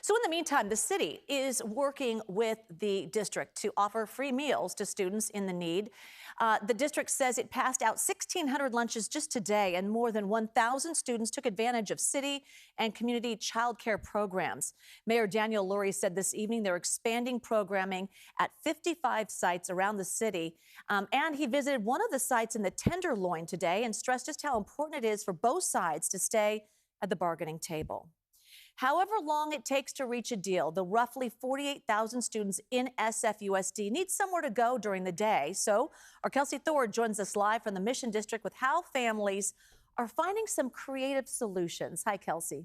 So in the meantime, the city is working with the district to offer free meals to students in the need. The district says it passed out 1,600 lunches just today, and more than 1,000 students took advantage of city and community childcare programs. Mayor Daniel Lurie said this evening they're expanding programming at 55 sites around the city. And he visited one of the sites in the Tenderloin today and stressed just how important it is for both sides to stay at the bargaining table. However long it takes to reach a deal, the roughly 48,000 students in SFUSD need somewhere to go during the day. So our Kelsi Thorud joins us live from the Mission District with how families are finding some creative solutions. Hi, Kelsi.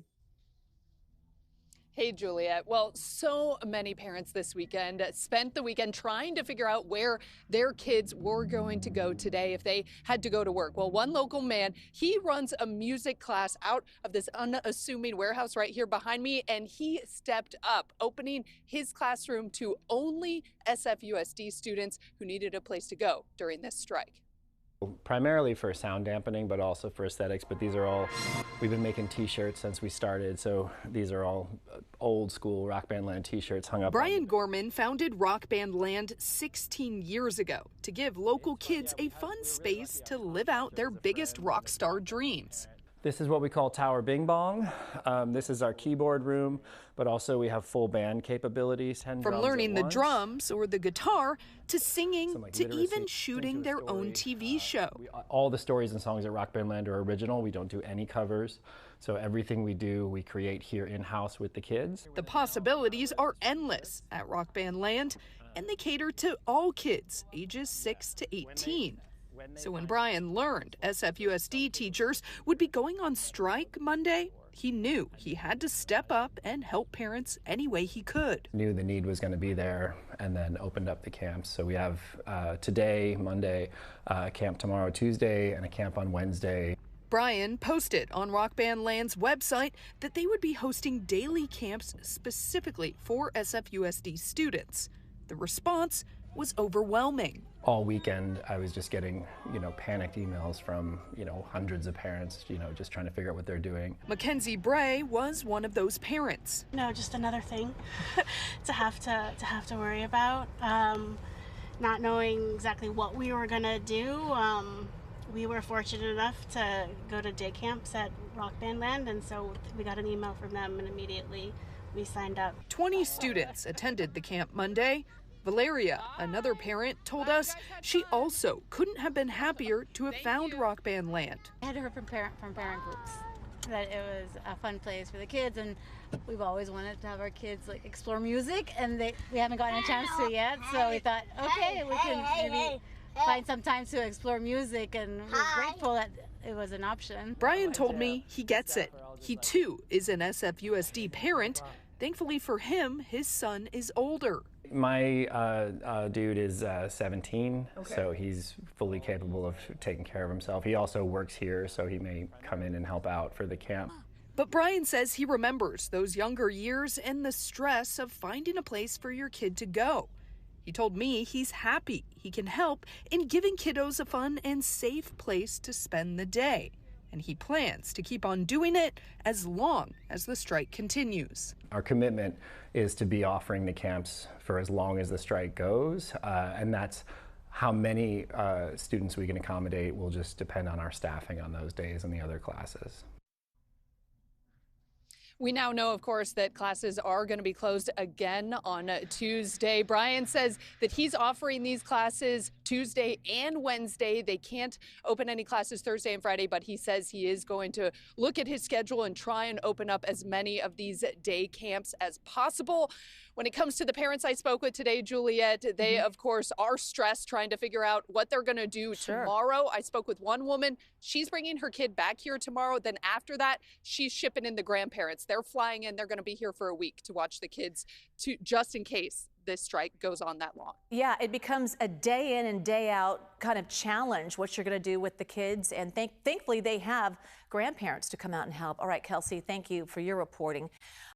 Hey, Juliet. Well, so many parents this weekend spent the weekend trying to figure out where their kids were going to go today if they had to go to work. Well, one local man, he runs a music class out of this unassuming warehouse right here behind me, and he stepped up, opening his classroom to only SFUSD students who needed a place to go during this strike. Primarily for sound dampening, but also for aesthetics. But these are all, we've been making t-shirts since we started, so these are all old school Rock Band Land t-shirts hung up. Brian Gorman founded Rock Band Land 16 years ago to give local kids a fun space to live out their biggest rock star dreams. This is what we call Tower Bing Bong. This is our keyboard room, but also we have full band capabilities. From learning the drums or the guitar to singing to even shooting their own TV show. All the stories and songs at Rock Band Land are original. We don't do any covers. So everything we do, we create here in-house with the kids. The possibilities are endless at Rock Band Land, and they cater to all kids ages 6 to 18. So when Brian learned SFUSD teachers would be going on strike Monday, he knew he had to step up and help parents any way he could. Knew the need was going to be there, and then opened up the camps. So we have today, Monday, a camp tomorrow, Tuesday, and a camp on Wednesday. Brian posted on Rock Band Land's website that they would be hosting daily camps specifically for SFUSD students. The response was overwhelming. All weekend, I was just getting, panicked emails from, hundreds of parents, just trying to figure out what they're doing. Mackenzie Bray was one of those parents. No, just another thing to have to worry about. Not knowing exactly what we were gonna do. We were fortunate enough to go to day camps at Rock Band Land, and so we got an email from them, and immediately we signed up. 20 students attended the camp Monday. Valeria, another parent, told us she also couldn't have been happier to have found Rock Band Land. I had heard from parent groups that it was a fun place for the kids, and we've always wanted to have our kids explore music, and we haven't gotten a chance to yet. So we thought, okay, we can maybe find some time to explore music, and we're grateful that it was an option. Brian told me he gets it. He too is an SFUSD parent. Thankfully for him, his son is older. My dude is 17, so he's fully capable of taking care of himself. He also works here, so he may come in and help out for the camp. But Brian says he remembers those younger years and the stress of finding a place for your kid to go. He told me he's happy he can help in giving kiddos a fun and safe place to spend the day. And he plans to keep on doing it as long as the strike continues. Our commitment is to be offering the camps for as long as the strike goes, and that's how many students we can accommodate will just depend on our staffing on those days and the other classes. We now know, of course, that classes are going to be closed again on Tuesday. Brian says that he's offering these classes Tuesday and Wednesday. They can't open any classes Thursday and Friday, but he says he is going to look at his schedule and try and open up as many of these day camps as possible. When it comes to the parents I spoke with today, Juliet, they, of course, are stressed trying to figure out what they're going to do tomorrow. I spoke with one woman. She's bringing her kid back here tomorrow. Then after that, she's shipping in the grandparents. They're flying in. They're going to be here for a week to watch the kids just in case this strike goes on that long. Yeah, it becomes a day in and day out kind of challenge what you're going to do with the kids. And thankfully, they have grandparents to come out and help. All right, Kelsi, thank you for your reporting.